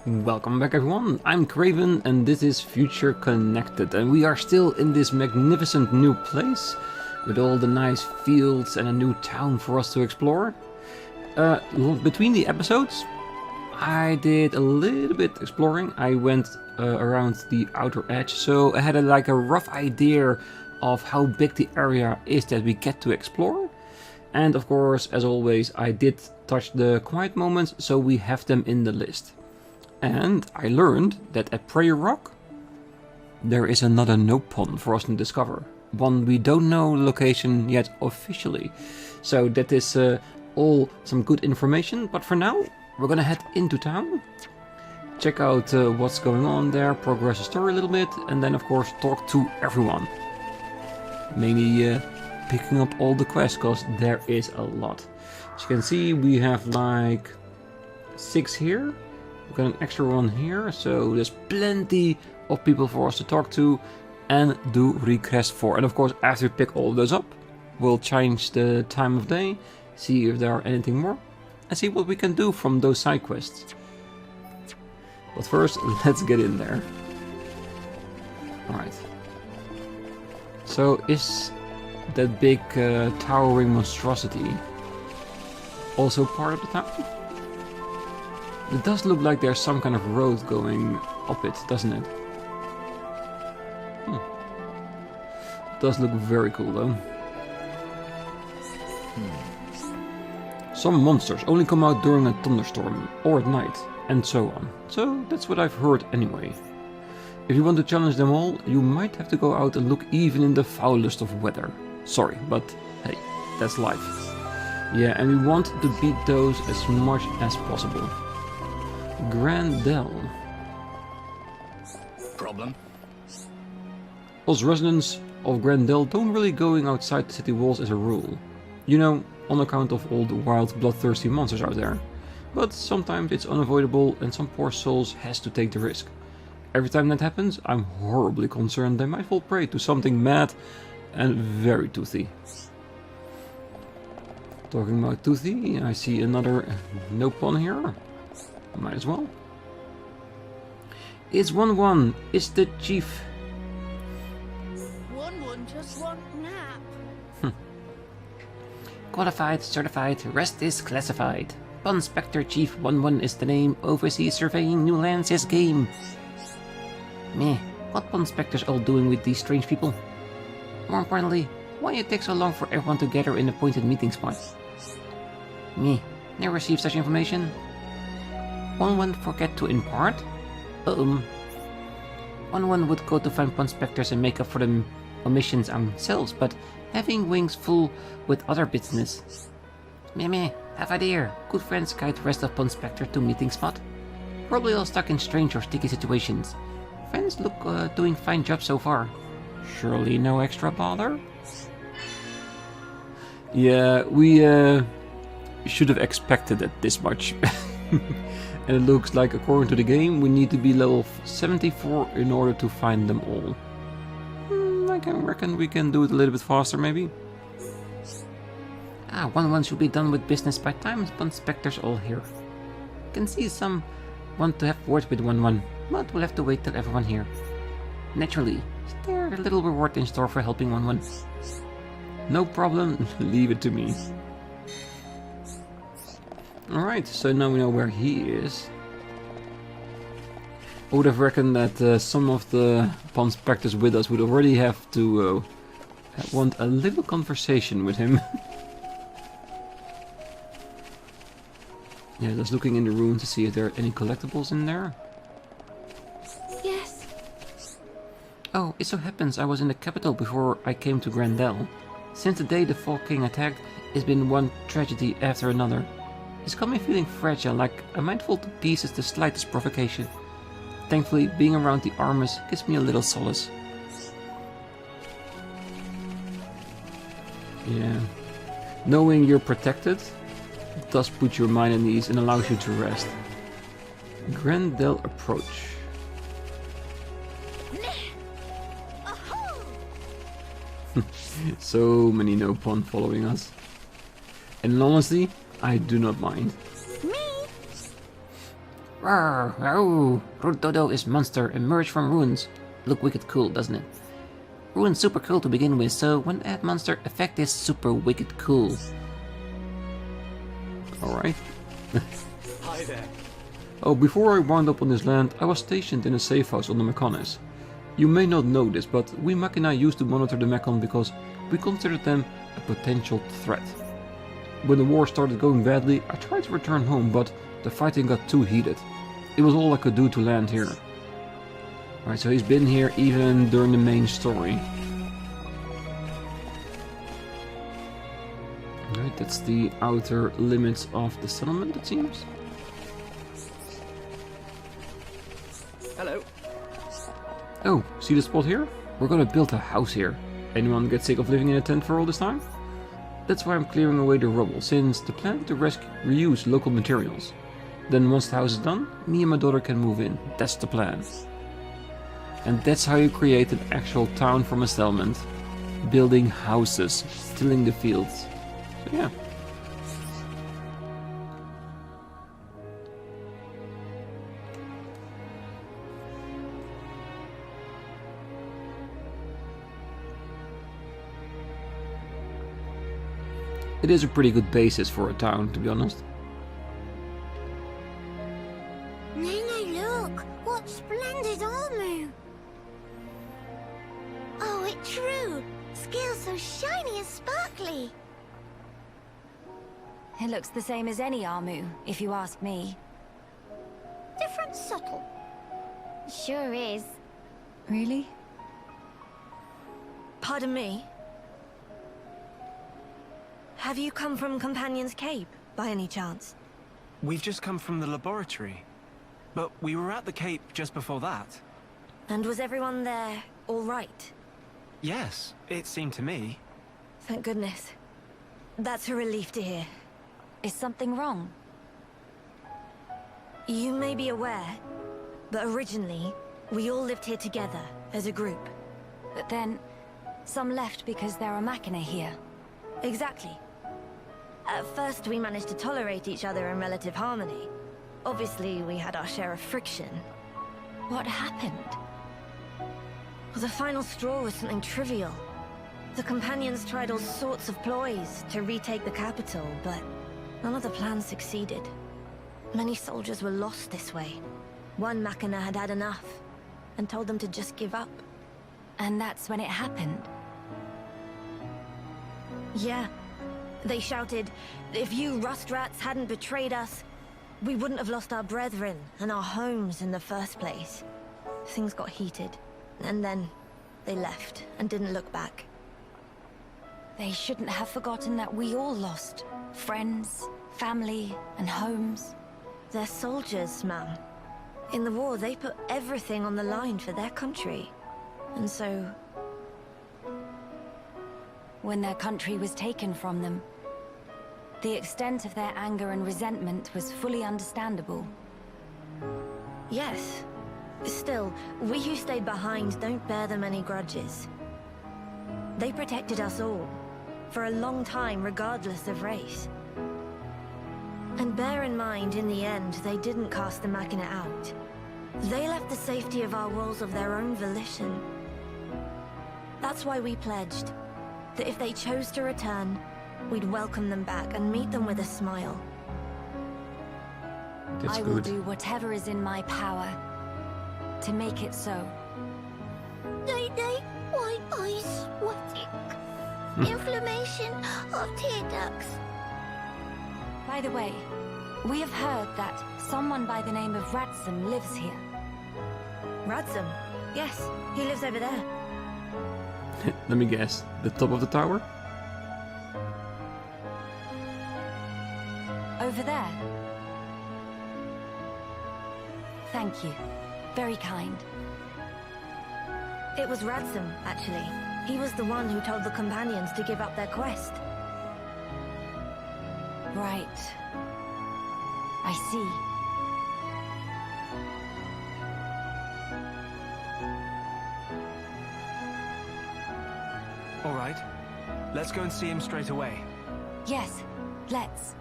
Welcome back everyone, I'm Craven and this is Future Connected, and we are still in this magnificent new place with all the nice fields and a new town for us to explore. Between the episodes I did a little bit exploring. I went around the outer edge, so I had a rough idea of how big the area is that we get to explore. And of course, as always, I did touch the quiet moments, so we have them in the list. And I learned that at Prayer Rock there is another littlepon for us to discover. One we don't know location yet officially. So that is all some good information, but for now we're gonna head into town, check out what's going on there, progress the story a little bit, and then of course talk to everyone. Mainly picking up all the quests, because there is a lot. As you can see, we have like 6 here. We've got an extra one here, so there's plenty of people for us to talk to and do requests for. And of course, after we pick all of those up, we'll change the time of day, see if there are anything more, and see what we can do from those side quests. But first, let's get in there. Alright. So, is that big towering monstrosity also part of the town? It does look like there's some kind of road going up it, doesn't it? It does look very cool though. Some monsters only come out during a thunderstorm or at night, and so on. So that's what I've heard anyway. If you want to challenge them all, you might have to go out and look even in the foulest of weather. Sorry, but hey, that's life. Yeah, and we want to beat those as much as possible. Gran Dell. Problem? Us residents of Gran Dell don't really going outside the city walls as a rule. You know, on account of all the wild, bloodthirsty monsters out there. But sometimes it's unavoidable and some poor souls has to take the risk. Every time that happens, I'm horribly concerned they might fall prey to something mad and very toothy. Talking about toothy, I see another littlepon here. Might as well. It's 1-1. It's the chief. 1-1 just want nap. Qualified, certified, rest is classified. Pun Spectre Chief 1-1 is the name, overseas surveying new lands is game. Meh, what Pun Spectre's all doing with these strange people? More importantly, why it takes so long for everyone to gather in appointed meeting spots? Meh, never received such information. 1-1 forget to impart? 1-1 would go to find Pun Spectres and make up for the omissions ourselves, but having wings full with other business. Meh, have idea. Good friends guide the rest of Pun Spectre to meeting spot. Probably all stuck in strange or sticky situations. Friends look doing fine job so far. Surely no extra bother? Yeah, we should have expected it this much. And it looks like, according to the game, we need to be level 74 in order to find them all. I can reckon we can do it a little bit faster, maybe. 1-1 should be done with business by time Pun Spectre's all here. Can see some want to have words with 1-1, but we'll have to wait till everyone here. Naturally, is there a little reward in store for helping 1-1? No problem, leave it to me. Alright, so now we know where he is. I would have reckoned that some of the Pun Spectres with us would already have to want a little conversation with him. Yeah, just looking in the room to see if there are any collectibles in there. Yes. Oh, it so happens I was in the capital before I came to Gran Dell. Since the day the Fall King attacked, it's been one tragedy after another. It's got me feeling fragile, like I might fall to pieces the slightest provocation. Thankfully, being around the armors gives me a little solace. Yeah. Knowing you're protected does put your mind at ease and allows you to rest. Gran Dell approach. So many littlepon following us. And honestly, I do not mind. Me? Rawr, rawr. Root Dodo is monster emerged from ruins. Look wicked cool, doesn't it? Ruins super cool to begin with, so when add monster, effect is super wicked cool. Alright. Hi there. Oh, before I wound up on this land, I was stationed in a safe house on the Mechonis. You may not know this, but we Machina used to monitor the Mechon because we considered them a potential threat. When the war started going badly, I tried to return home, but the fighting got too heated. It was all I could do to land here. Alright, so he's been here even during the main story. Alright, that's the outer limits of the settlement, it seems. Hello. Oh, see the spot here? We're gonna build a house here. Anyone get sick of living in a tent for all this time? That's why I'm clearing away the rubble, since the plan to reuse local materials. Then once the house is done, me and my daughter can move in. That's the plan. And that's how you create an actual town from a settlement. Building houses, tilling the fields. So yeah. It is a pretty good basis for a town, to be honest. Nene, look! What splendid armor! Oh, it's true! Scales so shiny and sparkly! It looks the same as any Armu, if you ask me. Different subtle. Sure is. Really? Pardon me? Have you come from Companion's Cape, by any chance? We've just come from the laboratory. But we were at the Cape just before that. And was everyone there all right? Yes, it seemed to me. Thank goodness. That's a relief to hear. Is something wrong? You may be aware, but originally, we all lived here together, as a group. But then, some left because there are Machina here. Exactly. At first, we managed to tolerate each other in relative harmony. Obviously, we had our share of friction. What happened? The final straw was something trivial. The Companions tried all sorts of ploys to retake the capital, but none of the plans succeeded. Many soldiers were lost this way. One Machina had had enough, and told them to just give up. And that's when it happened. Yeah. They shouted, if you rust rats hadn't betrayed us, we wouldn't have lost our brethren and our homes in the first place. Things got heated, and then they left and didn't look back. They shouldn't have forgotten that we all lost. Friends, family, and homes. They're soldiers, ma'am. In the war, they put everything on the line for their country. And so... When their country was taken from them, the extent of their anger and resentment was fully understandable. Yes. Still, we who stayed behind don't bear them any grudges. They protected us all, for a long time regardless of race. And bear in mind, in the end, they didn't cast the Machina out. They left the safety of our walls of their own volition. That's why we pledged that if they chose to return, we'd welcome them back and meet them with a smile. That's I will good. do whatever is in my power to make it so. Nene, white eyes sweating. Inflammation of tear ducts. By the way, we have heard that someone by the name of Ratsum lives here. Radsum? Yes, he lives over there. Let me guess. The top of the tower? Over there. Thank you. Very kind. It was Radsum, actually. He was the one who told the Companions to give up their quest. Right. I see. All right. Let's go and see him straight away. Yes, let's.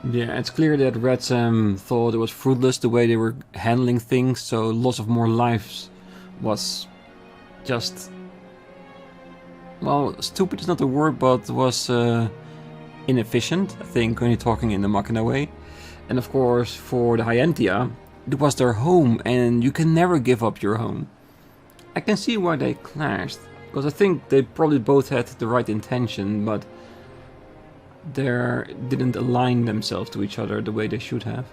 Yeah, it's clear that Redzam thought it was fruitless the way they were handling things, so loss of more lives was just... well, stupid is not the word, but was inefficient, I think, when you're talking in the Machina way. And of course, for the High Entia, it was their home, and you can never give up your home. I can see why they clashed, because I think they probably both had the right intention, but they didn't align themselves to each other the way they should have.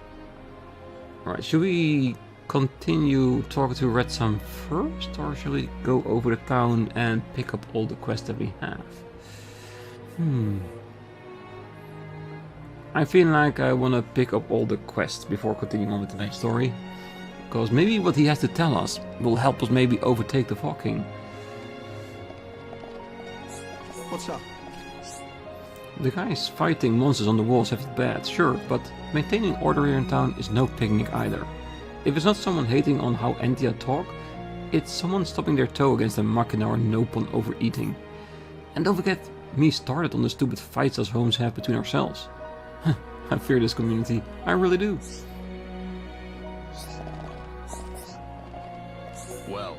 Alright, should we continue talking to Redzam first, or should we go over the town and pick up all the quests that we have? I feel like I want to pick up all the quests before continuing on with the next story, because maybe what he has to tell us will help us maybe overtake the Fog King. What's up? The guys fighting monsters on the walls have it bad, sure, but maintaining order here in town is no picnic either. If it's not someone hating on how Entia talk, it's someone stopping their toe against the Machina or Nopon overeating. And don't forget me started on the stupid fights us homes have between ourselves. I fear this community, I really do. Well,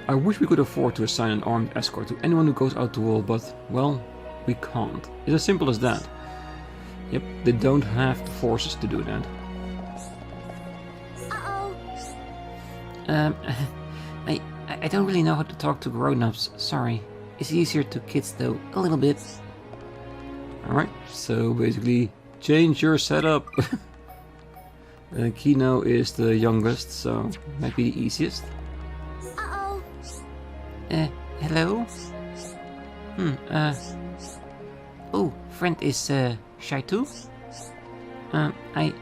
I wish we could afford to assign an armed escort to anyone who goes out to war, but, well, we can't. It's as simple as that. Yep, they don't have the forces to do that. I don't really know how to talk to grown-ups, sorry. It's easier to kids though, a little bit. Alright, so basically, change your setup. Kino is the youngest, so might be the easiest. Hello? Oh, friend is, shy too? I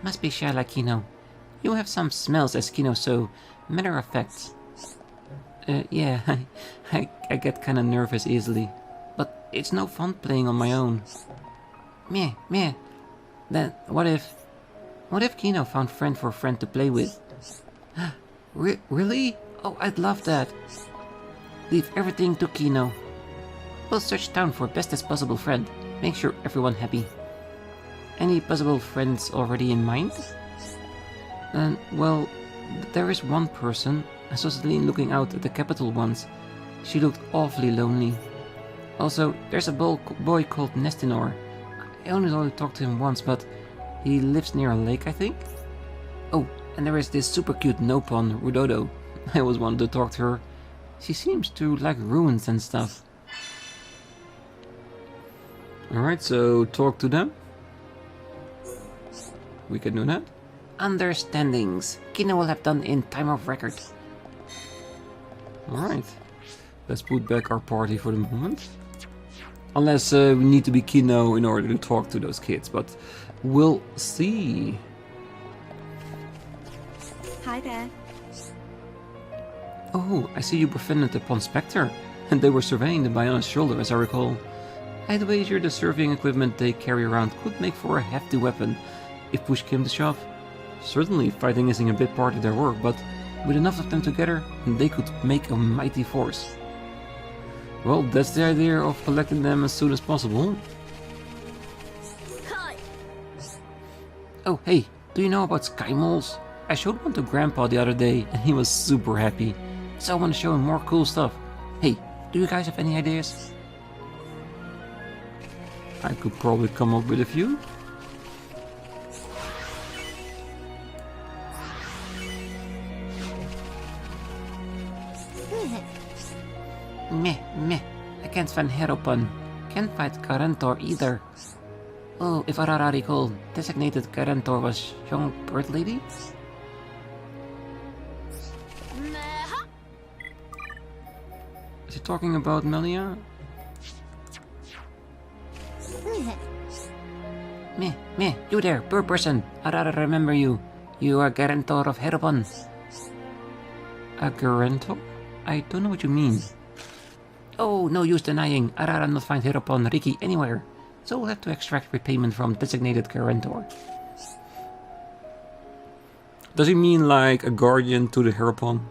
must be shy like Kino. You have some smells as Kino, so matter of fact. Yeah, I get kinda nervous easily. But it's no fun playing on my own. Meh. Then what if Kino found friend for friend to play with? Really? Oh, I'd love that. Leave everything to Kino. We'll search town for bestest possible friend. Make sure everyone happy. Any possible friends already in mind? Well, there is one person. I saw Celine looking out at the capital once. She looked awfully lonely. Also, there's a boy called Nestinor. I only talked to him once, but he lives near a lake, I think? Oh, and there is this super cute Nopon, Rudodo. I always wanted to talk to her. She seems to like ruins and stuff. Alright, so talk to them. We can do that. Understandings. Kino will have done in time of record. Alright. Let's put back our party for the moment. Unless we need to be Kino in order to talk to those kids, but we'll see. Hi there. Oh, I see you befriended upon Spectre, and they were surveying the Bionis Shoulder, as I recall. I'd wager the surveying equipment they carry around could make for a hefty weapon, if push came to shove. Certainly, fighting isn't a big part of their work, but with enough of them together, they could make a mighty force. Well, that's the idea of collecting them as soon as possible. Hi. Oh, hey, do you know about sky moles? I showed one to Grandpa the other day, and he was super happy. So I want to show him more cool stuff. Hey, do you guys have any ideas? I could probably come up with a few. Meh. I can't find Heropon. Can't find Garantor either. Oh, if I recall, designated Garantor was young bird lady? Is he talking about Melia? Meh, you there, bird person. I remember you. You are Garantor of Heropon. A Garantor? I don't know what you mean. Oh, no use denying. Arara not find Heropon Riki anywhere. So we'll have to extract repayment from designated Garantor. Does he mean like a guardian to the Heropon?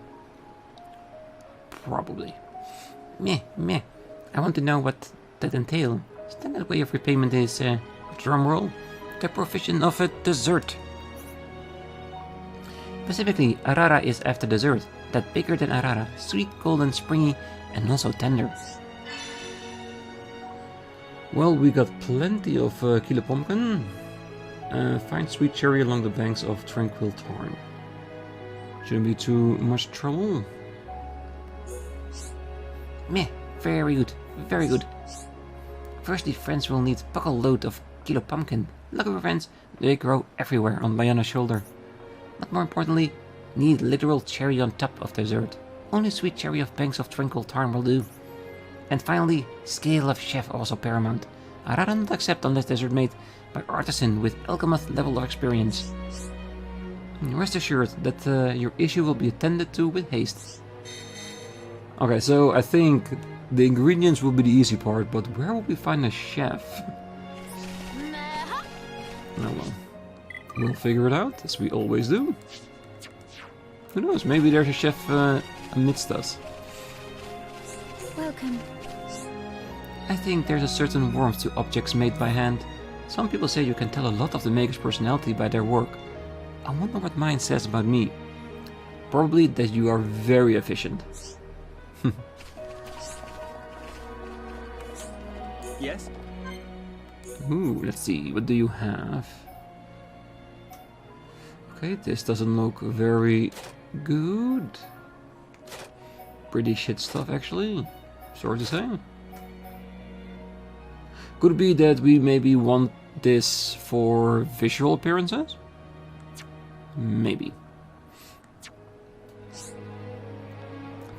Probably. Meh. I want to know what that entails. Standard way of repayment is, drumroll, the provision of a dessert. Specifically, Arara is after dessert, that bigger than Arara, sweet, golden, springy, and also tender. Well, we got plenty of kilo pumpkin. Find sweet cherry along the banks of tranquil tarn. Shouldn't be too much trouble. Meh, very good, very good. Firstly, friends will need buckle load of kilo pumpkin. Lucky friends, they grow everywhere on Bionis Shoulder. But more importantly, need literal cherry on top of dessert. Only sweet cherry of banks of tranquil tarn will do. And finally, scale of chef also paramount. I rather not accept unless dessert made by artisan with Alcamoth level of experience. Rest assured that your issue will be attended to with haste. Okay, so I think the ingredients will be the easy part, but where will we find a chef? Oh well. We'll figure it out, as we always do. Who knows, maybe there's a chef amidst us. Welcome. I think there's a certain warmth to objects made by hand. Some people say you can tell a lot of the maker's personality by their work. I wonder what mine says about me. Probably that you are very efficient. Yes? Ooh, let's see, what do you have? Okay, this doesn't look very good. Pretty shit stuff, actually. Sorry to say. Could it be that we maybe want this for visual appearances? Maybe.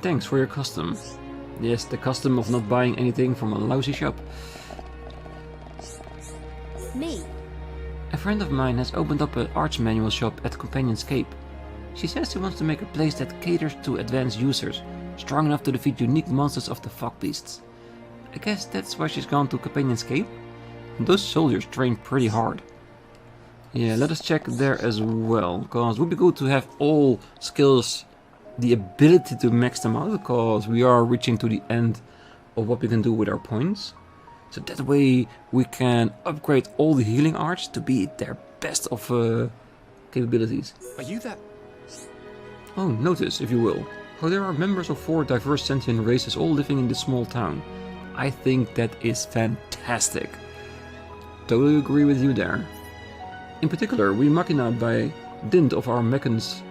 Thanks for your custom. Yes, the custom of not buying anything from a lousy shop. Me? A friend of mine has opened up an arts manual shop at Companion's Cape. She says she wants to make a place that caters to advanced users, strong enough to defeat unique monsters of the fog beasts. I guess that's why she's gone to Companion's Cape. Those soldiers train pretty hard. Yeah, let us check there as well, because it would be good to have all skills, the ability to max them out, because we are reaching to the end of what we can do with our points. So that way we can upgrade all the healing arts to be their best of capabilities. Are you that? Oh, notice, if you will, how there are members of 4 diverse sentient races all living in this small town. I think that is fantastic. Totally agree with you there. In particular, we Machina, by dint of our mechans'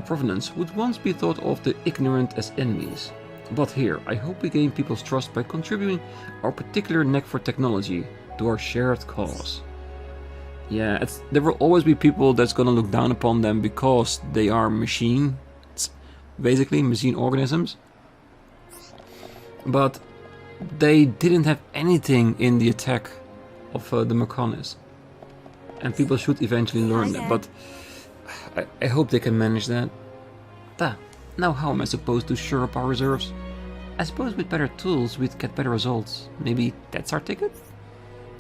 provenance, would once be thought of the ignorant as enemies. But here, I hope we gain people's trust by contributing our particular knack for technology to our shared cause. Yeah, there will always be people that's gonna look down upon them because they are machines, basically machine organisms. But they didn't have anything in the attack of the Mechonis. And people should eventually learn that, but I hope they can manage that. Now how am I supposed to shore up our reserves? I suppose with better tools we'd get better results. Maybe that's our ticket?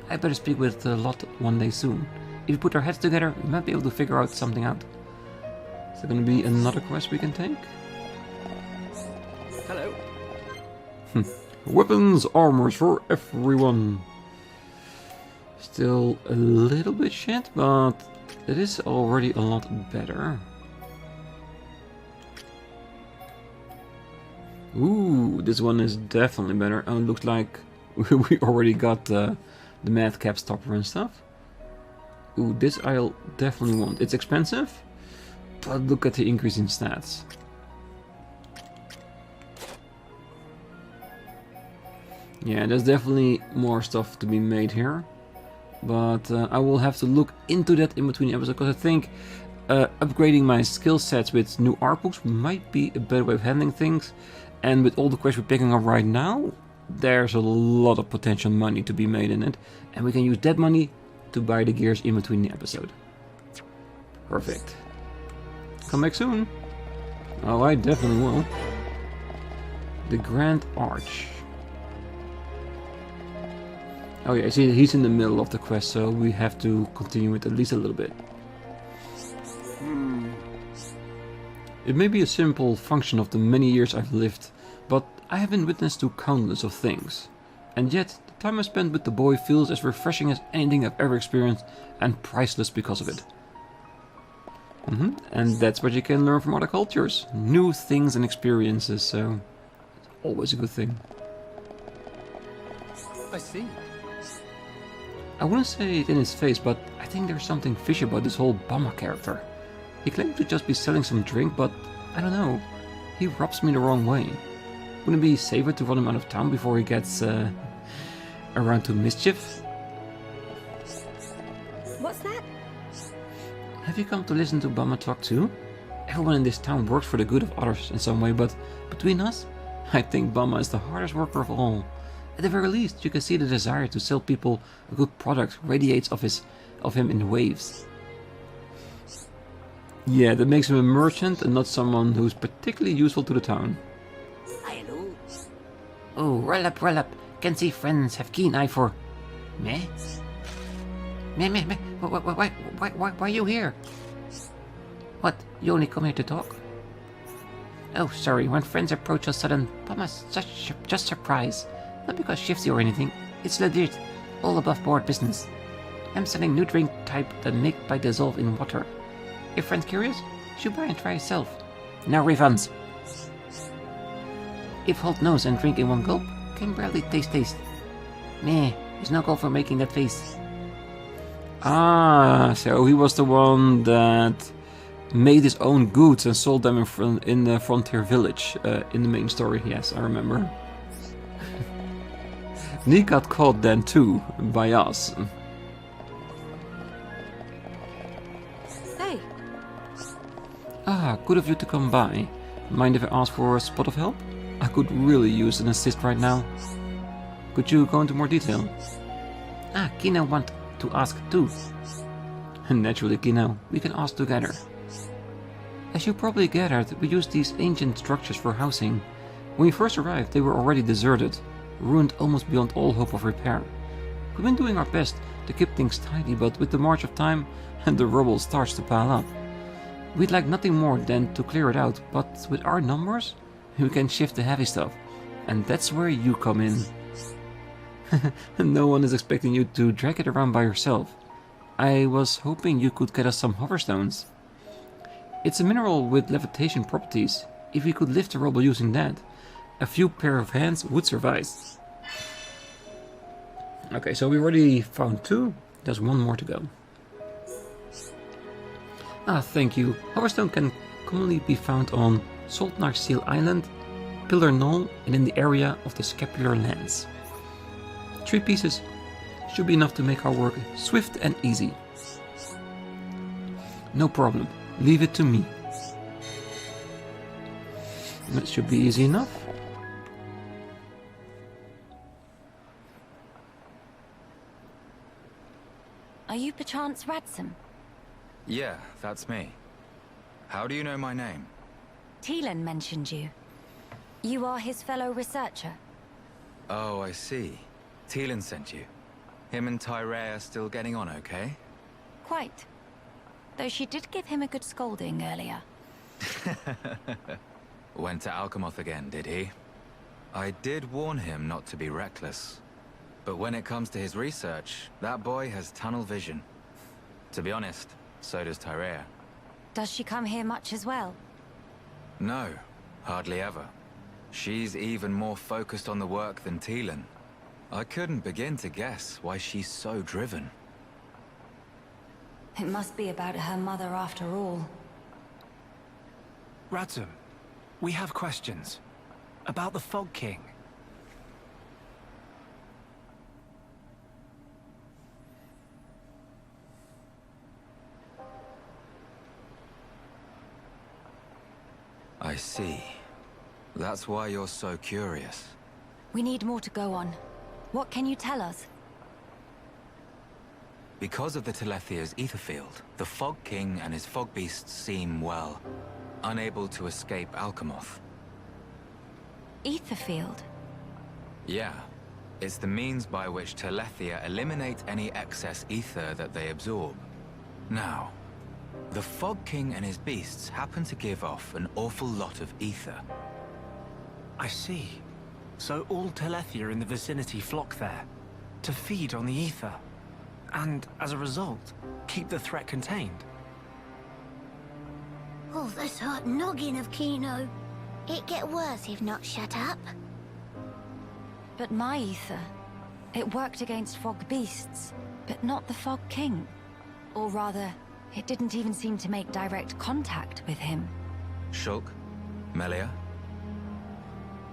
I better speak with Lot one day soon. If we put our heads together, we might be able to figure out something out. Is there gonna be another quest we can take? Hello. Weapons, armors for everyone. Still a little bit shit, but it is already a lot better. Ooh, this one is definitely better. Oh, it looks like we already got the madcap stopper and stuff. Ooh, this I'll definitely want. It's expensive, but look at the increase in stats. Yeah, there's definitely more stuff to be made here. But I will have to look into that in between episodes, because I think upgrading my skill sets with new art books might be a better way of handling things. And with all the quests we're picking up right now, there's a lot of potential money to be made in it. And we can use that money to buy the gears in between the episode. Perfect. Come back soon. Oh, I definitely will. The Grand Arch. Oh yeah, see, he's in the middle of the quest, so we have to continue it at least a little bit. It may be a simple function of the many years I've lived, but I have been witness to countless of things. And yet, the Time I spent with the boy feels as refreshing as anything I've ever experienced, and priceless because of it. And that's what you can learn from other cultures. New things and experiences, so it's always a good thing. I see. I wouldn't say it in his face, but I think there's something fishy about this whole Bama character. He claimed to just be selling some drink, but I don't know. He rubs me the wrong way. Wouldn't it be safer to run him out of town before he gets around to mischief? What's that? Have you come to listen to Bama talk too? Everyone in this town works for the good of others in some way, but between us, I think Bama is the hardest worker of all. At the very least, you can see the desire to sell people a good product radiates of him in waves. Yeah, that makes him a merchant and not someone who's particularly useful to the town. Oh, roll up, roll up. Can see friends have keen eye for... Me? Me? Why are you here? What, you only come here to talk? Oh, sorry, when friends approach us sudden, Bama's just surprise. Not because shifty or anything, it's legit, all above board business. I'm selling new drink type that make by dissolve in water. If friend's curious, should buy and try yourself. No refunds. If hold nose and drink in one gulp, can barely taste. Meh, there's no goal for making that face. Ah, so he was the one that made his own goods and sold them in the frontier village in the main story. Yes, I remember. And he got caught then too, by us. Hey. Ah, good of you to come by. Mind if I ask for a spot of help? I could really use an assist right now. Could you go into more detail? Ah, Kino want to ask too. Naturally, Kino, we can ask together. As you probably gathered, we used these ancient structures for housing. When we first arrived, they were already deserted, ruined almost beyond all hope of repair. We've been doing our best to keep things tidy, but with the march of time, the rubble starts to pile up. We'd like nothing more than to clear it out, but with our numbers, we can shift the heavy stuff. And that's where you come in. No one is expecting you to drag it around by yourself. I was hoping you could get us some hoverstones. It's a mineral with levitation properties. If we could lift the rubble using that, a few pair of hands would suffice. Okay, so we already found 2. There's 1 more to go. Ah, thank you. Hoverstone can commonly be found on Saltnar Seal Island, Pillar Knoll, and in the area of the Scapular Lands. 3 pieces should be enough to make our work swift and easy. No problem. Leave it to me. That should be easy enough. Are you perchance Radsome? Yeah, that's me. How do you know my name? Teelan mentioned you. You are his fellow researcher. Oh, I see. Teelan sent you. Him and Tyree are still getting on okay? Quite. Though she did give him a good scolding earlier. Went to Alcamoth again, did he? I did warn him not to be reckless. But when it comes to his research, that boy has tunnel vision. To be honest, so does Tyree. Does she come here much as well? No, hardly ever. She's even more focused on the work than Teelan. I couldn't begin to guess why she's so driven. It must be about her mother after all. Radsum, we have questions. About the Fog King. I see. That's why you're so curious. We need more to go on. What can you tell us? Because of the Telethia's ether field, the Fog King and his fog beasts seem, well, unable to escape Alcamoth. Ether field? Yeah. It's the means by which Telethia eliminate any excess ether that they absorb. Now, the Fog King and his beasts happen to give off an awful lot of ether. I see. So all Telethia in the vicinity flock there. to feed on the ether, and as a result, keep the threat contained. Oh, this hot noggin of Kino. It get worse if not shut up. But my ether, it worked against fog beasts, but not the Fog King. Or rather, it didn't even seem to make direct contact with him. Shulk, Melia,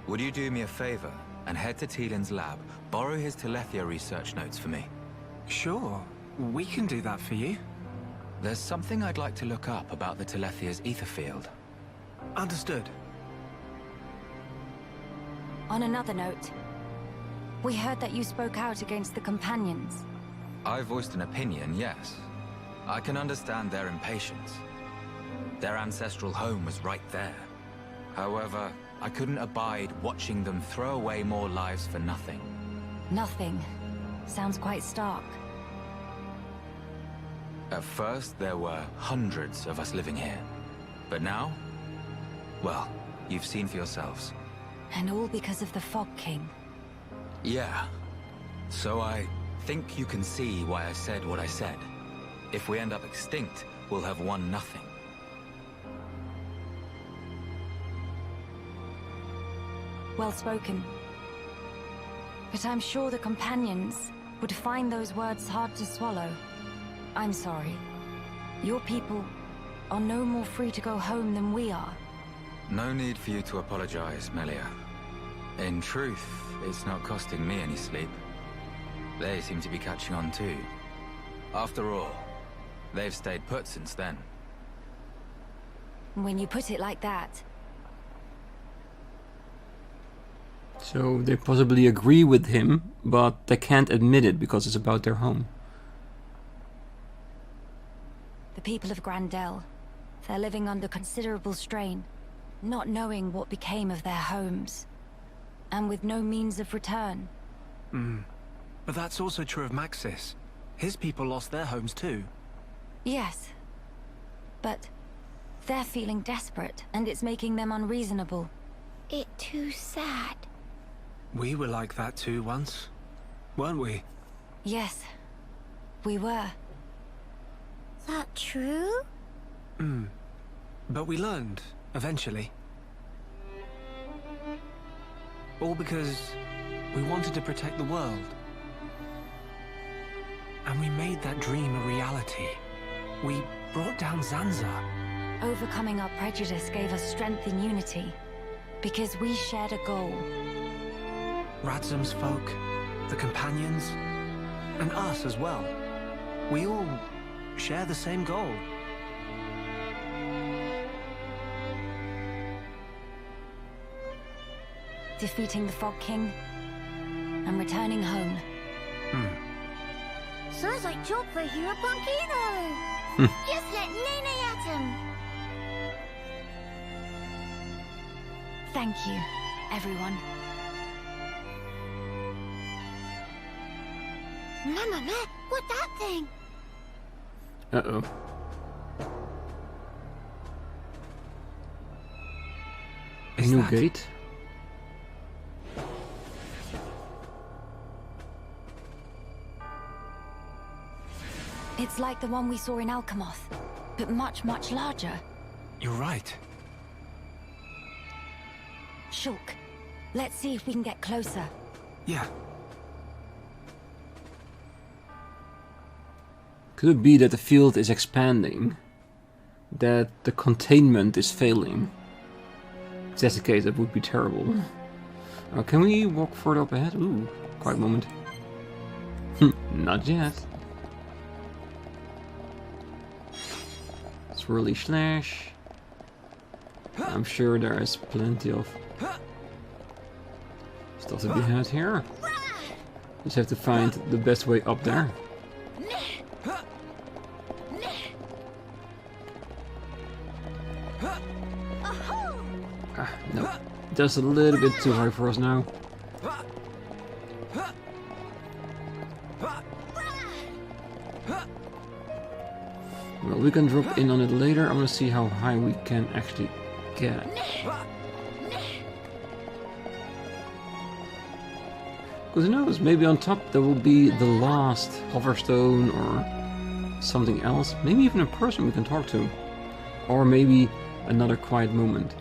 would you do me a favor and head to Teelin's lab, borrow his Telethia research notes for me? Sure, we can do that for you. There's something I'd like to look up about the Telethia's ether field. Understood. On another note, we heard that you spoke out against the companions. I voiced an opinion, yes. I can understand their impatience. Their ancestral home was right there. However, I couldn't abide watching them throw away more lives for nothing. Nothing. Sounds quite stark. At first, there were hundreds of us living here. But now? Well, you've seen for yourselves. And all because of the Fog King. Yeah. So I think you can see why I said what I said. If we end up extinct, we'll have won nothing. Well spoken. But I'm sure the companions would find those words hard to swallow. I'm sorry. Your people are no more free to go home than we are. No need for you to apologize, Melia. In truth, it's not costing me any sleep. They seem to be catching on too. After all, they've stayed put since then. When you put it like that. So they possibly agree with him, but they can't admit it because it's about their home. The people of Dell, they're living under considerable strain, not knowing what became of their homes, and with no means of return. But that's also true of Maxis. His people lost their homes too. Yes, but they're feeling desperate, and it's making them unreasonable. It too sad. We were like that too once, weren't we? Yes, we were. That true? But we learned, eventually. All because we wanted to protect the world. And we made that dream a reality. We brought down Zanza. Overcoming our prejudice gave us strength in unity, because we shared a goal. Radzum's folk, the companions, and us as well. We all share the same goal. Defeating the Fog King and returning home. Sounds like job for Hero Punkino. Just let Nene at him. Thank you, everyone. Mama, what that thing? Uh-oh. Is New that- gate. It's like the one we saw in Alcamoth, but much, much larger. You're right. Shulk, let's see if we can get closer. Yeah. Could it be that the field is expanding? That the containment is failing? If that's the case, that would be terrible. Can we walk further up ahead? Ooh, quiet moment. Not yet. Swirly slash. I'm sure there is plenty of stuff to be had here. Just have to find the best way up there. No, just a little bit too high for us now. Well, we can drop in on it later. I'm gonna see how high we can actually get. Because who knows, maybe on top there will be the last hoverstone or something else. Maybe even a person we can talk to. Or maybe another quiet moment.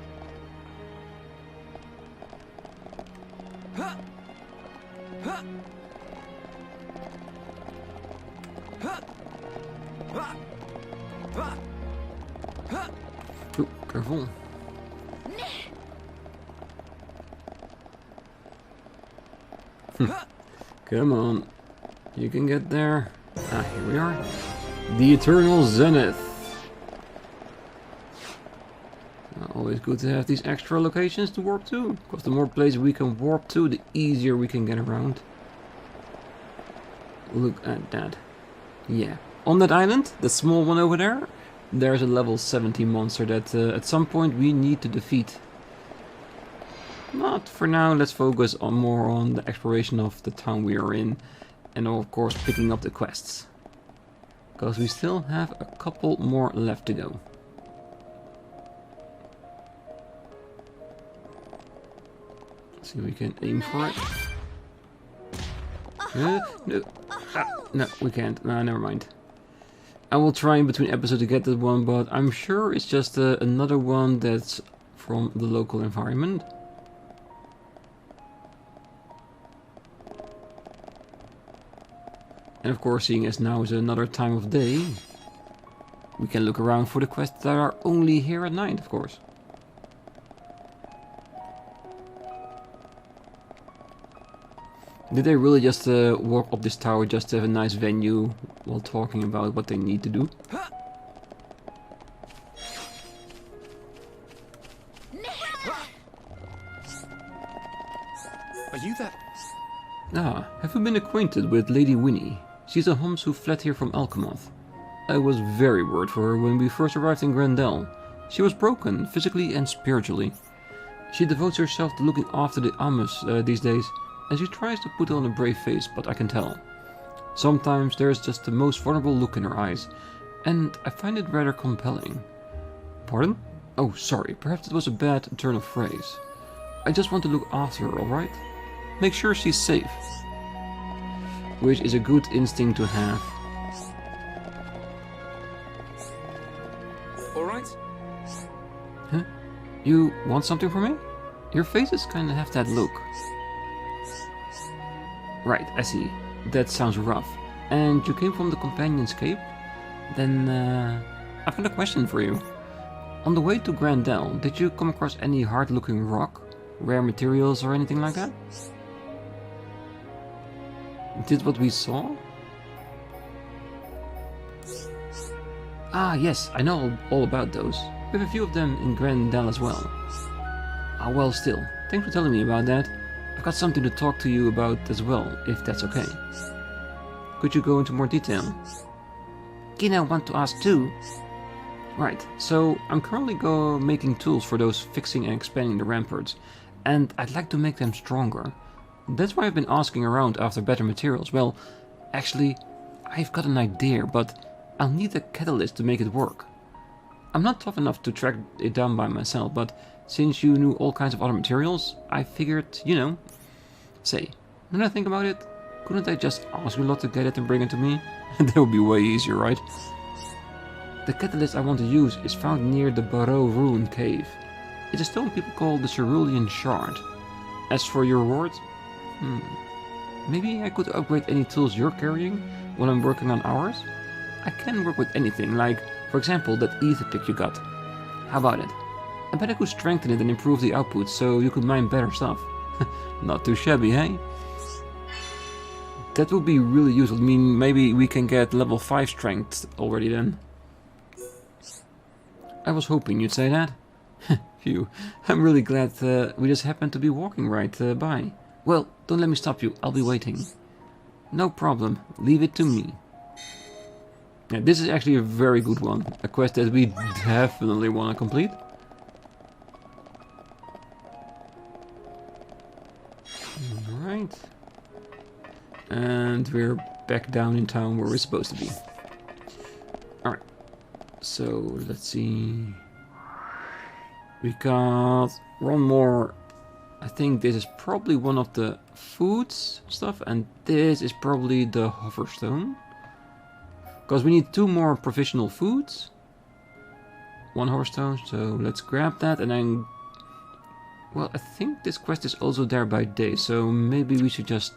Ooh, careful. Come on. You can get there. Ah, here we are. The Eternal Zenith. Always good to have these extra locations to warp to. Because the more places we can warp to, the easier we can get around. Look at that. Yeah. On that island, the small one over there, there's a level 70 monster that at some point we need to defeat. But for now, let's focus on more on the exploration of the town we are in. And of course picking up the quests. Because we still have a couple more left to go. See if we can aim for it. No. No, we can't. No, never mind. I will try in between episodes to get that one, but I'm sure it's just another one that's from the local environment. And of course, seeing as now is another time of day, we can look around for the quests that are only here at night, of course. Did they really just walk up this tower just to have a nice venue while talking about what they need to do? Are you that? Ah, have you been acquainted with Lady Winnie? She's a Homs who fled here from Alcamoth. I was very worried for her when we first arrived in Dell. She was broken, physically and spiritually. She devotes herself to looking after the Amos these days, and she tries to put on a brave face, but I can tell. Sometimes there's just the most vulnerable look in her eyes, and I find it rather compelling. Pardon? Oh, sorry, perhaps it was a bad turn of phrase. I just want to look after her, alright? Make sure she's safe. Which is a good instinct to have. Alright? Huh? You want something from me? Your faces kinda have that look. Right, I see. That sounds rough. And you came from the Companion's Cave? Then, I've got a question for you. On the way to Dell, did you come across any hard-looking rock, rare materials or anything like that? Did what we saw? Ah, yes, I know all about those. We have a few of them in Dell as well. Ah, well, still, thanks for telling me about that. I've got something to talk to you about as well, if that's okay. Could you go into more detail? Kino want to ask too. Right, so I'm currently making tools for those fixing and expanding the ramparts, and I'd like to make them stronger. That's why I've been asking around after better materials. Well, actually, I've got an idea, but I'll need a catalyst to make it work. I'm not tough enough to track it down by myself, but since you knew all kinds of other materials, I figured, you know. Say, when I think about it, couldn't I just ask you a lot to get it and bring it to me? That would be way easier, right? The catalyst I want to use is found near the Barrow Ruin Cave. It's a stone people call the Cerulean Shard. As for your reward, maybe I could upgrade any tools you're carrying while I'm working on ours? I can work with anything, like, for example, that ether pick you got. How about it? I bet I could strengthen it and improve the output so you could mine better stuff. Not too shabby, hey? That would be really useful. I mean, maybe we can get level 5 strength already then. I was hoping you'd say that. Phew, I'm really glad we just happened to be walking right by. Well, don't let me stop you, I'll be waiting. No problem, leave it to me. Yeah, this is actually a very good one. A quest that we definitely want to complete. Alright. And we're back down in town where we're supposed to be. Alright. So, let's see. We got one more I think this is probably one of the foods stuff, and this is probably the hoverstone. Because we need 2 more provisional foods. 1 hoverstone, so let's grab that and then... Well, I think this quest is also there by day, so maybe we should just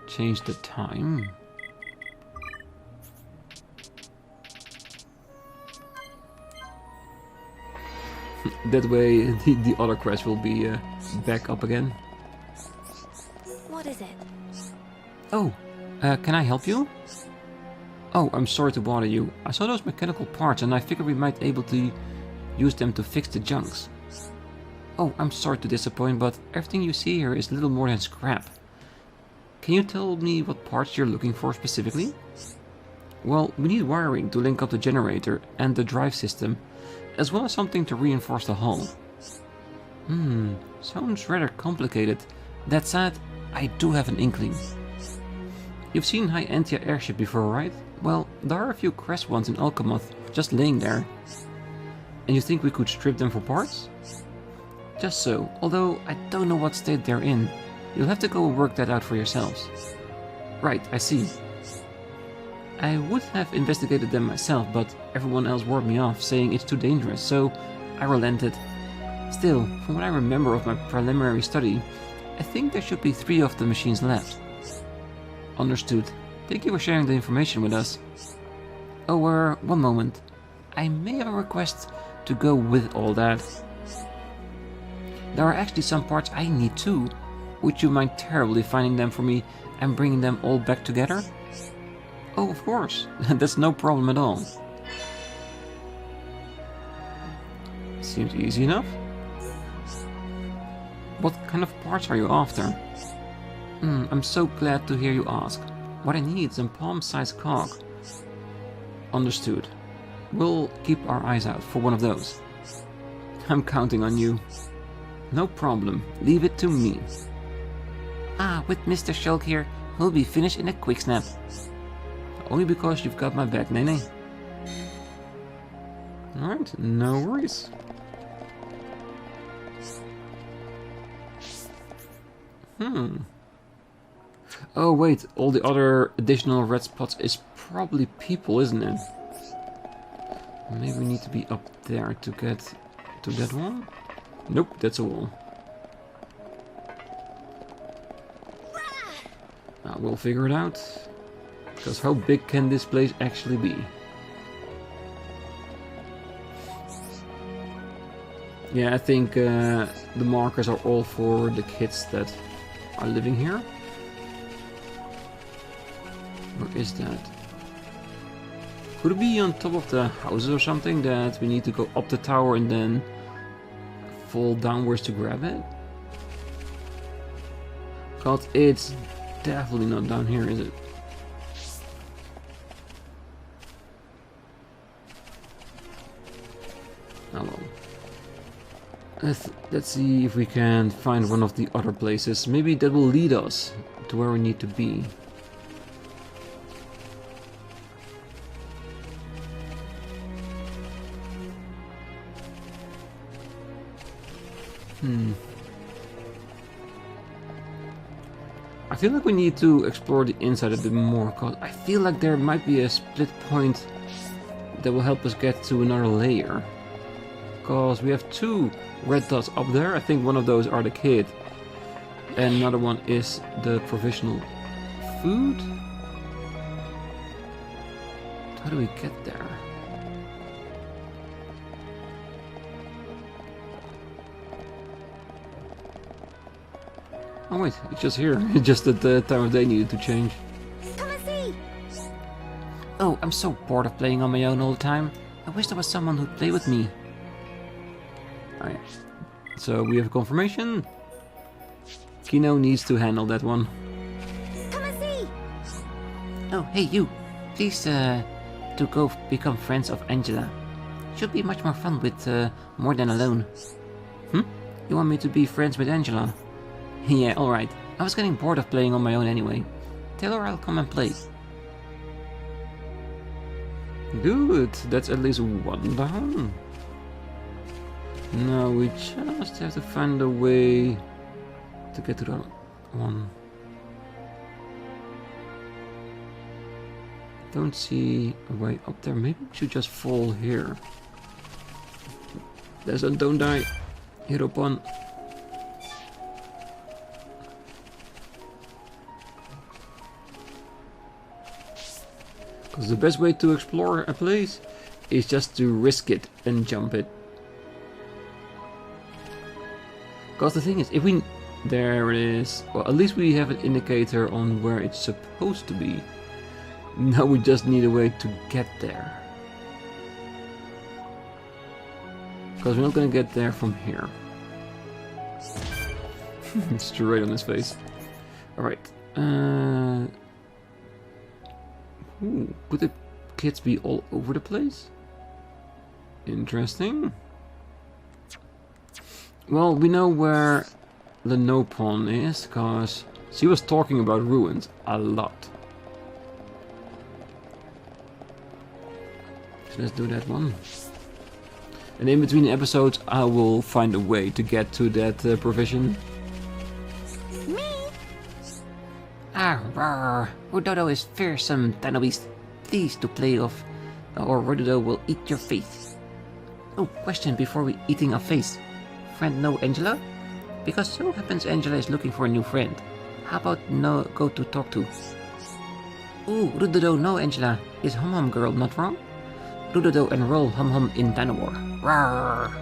change the time. That way the other quest will be back up again. What is it? Oh, can I help you? Oh, I'm sorry to bother you. I saw those mechanical parts and I figured we might be able to use them to fix the junks. Oh, I'm sorry to disappoint, but everything you see here is little more than scrap. Can you tell me what parts you're looking for specifically? Well, we need wiring to link up the generator and the drive system, as well as something to reinforce the hull. Sounds rather complicated. That said, I do have an inkling. You've seen High Entia airship before, right? Well, there are a few crashed ones in Alcamoth just laying there. And you think we could strip them for parts? Just so, although I don't know what state they're in. You'll have to go and work that out for yourselves. Right, I see. I would have investigated them myself, but everyone else warned me off, saying it's too dangerous, so I relented. Still, from what I remember of my preliminary study, I think there should be 3 of the machines left. Understood. Thank you for sharing the information with us. Oh, one moment. I may have a request to go with all that. There are actually some parts I need too. Would you mind terribly finding them for me and bringing them all back together? Oh, of course. That's no problem at all. Seems easy enough. What kind of parts are you after? I'm so glad to hear you ask. What I need is a palm-sized cog. Understood. We'll keep our eyes out for one of those. I'm counting on you. No problem. Leave it to me. With Mr. Shulk here, we'll be finished in a quick snap. Only because you've got my back, Nene. Alright, no worries. Oh wait, all the other additional red spots is probably people, isn't it? Maybe we need to be up there to get to that one? Nope, that's a wall. We'll figure it out. Because how big can this place actually be? Yeah, I think the markers are all for the kids that are living here. Where is that? Could it be on top of the houses or something that we need to go up the tower and then fall downwards to grab it? God, it's definitely not down here, is it? Oh well. Let's see if we can find one of the other places. Maybe that will lead us to where we need to be. I feel like we need to explore the inside a bit more, because I feel like there might be a split point that will help us get to another layer. Because we have 2 red dots up there. I think one of those are the kid, and another one is the provisional food. How do we get there? Oh wait, it's just here. It's just that the time of day needed to change. Come and see! Oh, I'm so bored of playing on my own all the time. I wish there was someone who'd play with me. Alright, so we have a confirmation. Kino needs to handle that one. Come and see! Oh, hey you. Please, to go become friends of Angela. Should be much more fun with, more than alone. You want me to be friends with Angela? Yeah, alright. I was getting bored of playing on my own anyway. Tell her I'll come and play. Good, that's at least one down. No, we just have to find a way to get to that one. Don't see a way up there. Maybe we should just fall here. Don't die. Hit up one. Because the best way to explore a place is just to risk it and jump it. Because the thing is, if we... There it is. Well, at least we have an indicator on where it's supposed to be. Now we just need a way to get there. Because we're not going to get there from here. Straight on his face. Alright. Could the kids be all over the place? Interesting. Well, we know where littlepon is, because she was talking about ruins a lot. So let's do that one. And in between episodes, I will find a way to get to that provision. Rawr. Rododo is fearsome, Dino Beast. Please to play of, or Rododo will eat your face. Oh, question before we eating a face. Friend know Angela? Because so happens Angela is looking for a new friend. How about no go to talk to? Ooh, Rododo know Angela. Is Hum Hum Girl not wrong? Rododo enroll Hum Hum in Dino War. Rawr.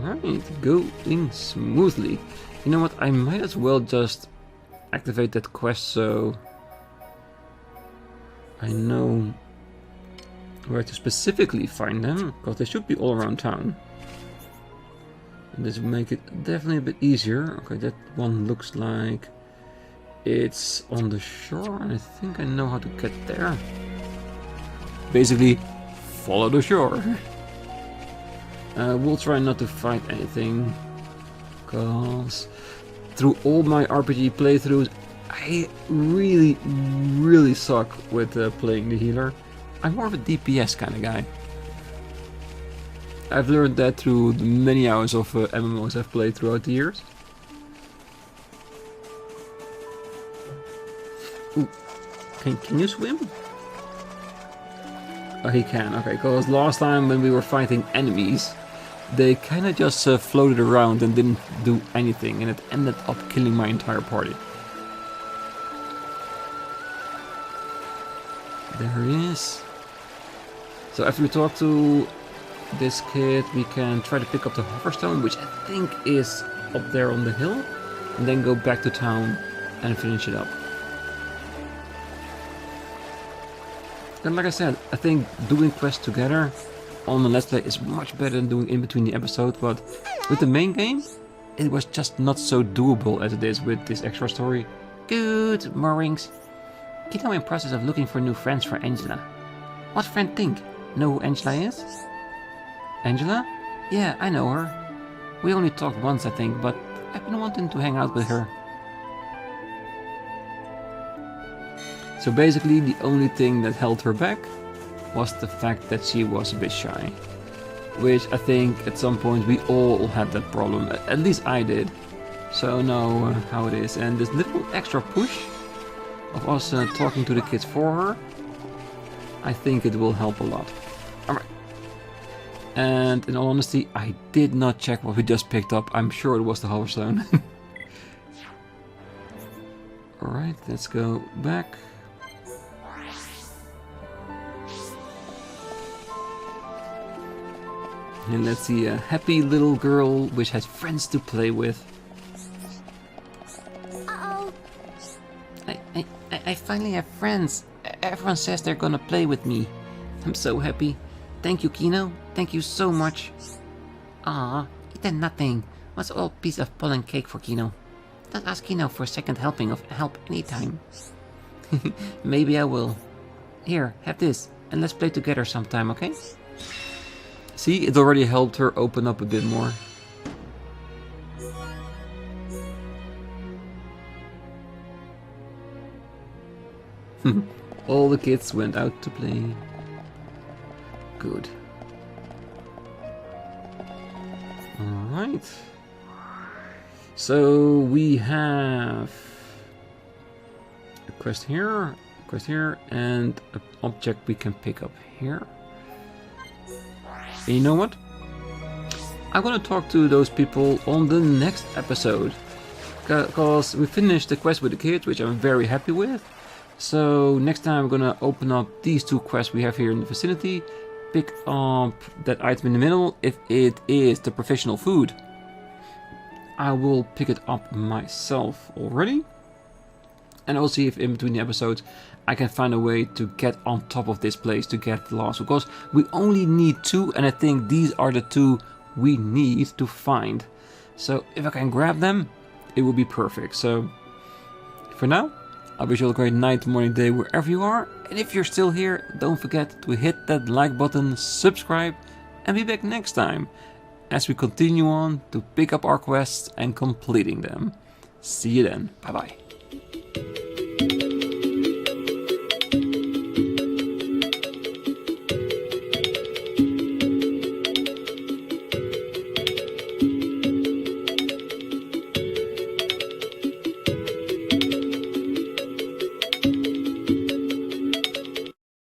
Alright, going smoothly. You know what, I might as well just activate that quest so I know where to specifically find them, because they should be all around town. And this will make it definitely a bit easier. Okay, that one looks like it's on the shore, and I think I know how to get there. Basically, follow the shore. We'll try not to fight anything, because through all my RPG playthroughs, I really suck with playing the healer. I'm more of a DPS kind of guy. I've learned that through the many hours of MMOs I've played throughout the years. Ooh, can you swim? Oh, he can, okay, because last time when we were fighting enemies, they kind of just floated around and didn't do anything, and it ended up killing my entire party. There he is. So after we talk to this kid, we can try to pick up the Hoverstone, which I think is up there on the hill, and then go back to town and finish it up. And like I said, I think doing quests together on the Let's Play is much better than doing in between the episodes, but with the main game, it was just not so doable as it is with this extra story. Good mornings. Kino in process of looking for new friends for Angela. What friend think? Know who Angela is? Angela? Yeah, I know her. We only talked once, I think, but I've been wanting to hang out with her. So basically the only thing that held her back was the fact that she was a bit shy. Which I think at some point we all had that problem, at least I did. So I know how it is, and this little extra push of us talking to the kids for her, I think it will help a lot. Alright. And in all honesty, I did not check what we just picked up. I'm sure it was the Hoverstone. Alright, let's go back. And let's see, a happy little girl which has friends to play with. Uh-oh. I finally have friends. Everyone says they're gonna play with me. I'm so happy. Thank you, Kino. Thank you so much. Ah, eat nothing. What's all piece of pollen cake for Kino? Don't ask Kino for a second helping of help anytime. Maybe I will. Here, have this, and let's play together sometime, okay? See, it already helped her open up a bit more. All the kids went out to play. good. Alright. So we have a quest here, and an object we can pick up here. And you know what? I'm gonna talk to those people on the next episode. Because we finished the quest with the kids, which I'm very happy with. So next time I'm gonna open up these 2 quests we have here in the vicinity. Pick up that item in the middle. If it is the professional food, I will pick it up myself already. And I'll see if in between the episodes I can find a way to get on top of this place to get the last. Because we only need 2, and I think these are the 2 we need to find. So if I can grab them, it will be perfect. So for now, I wish you all a great night, morning, day, wherever you are. And if you're still here, don't forget to hit that like button, subscribe, and be back next time as we continue on to pick up our quests and completing them. See you then. Bye bye.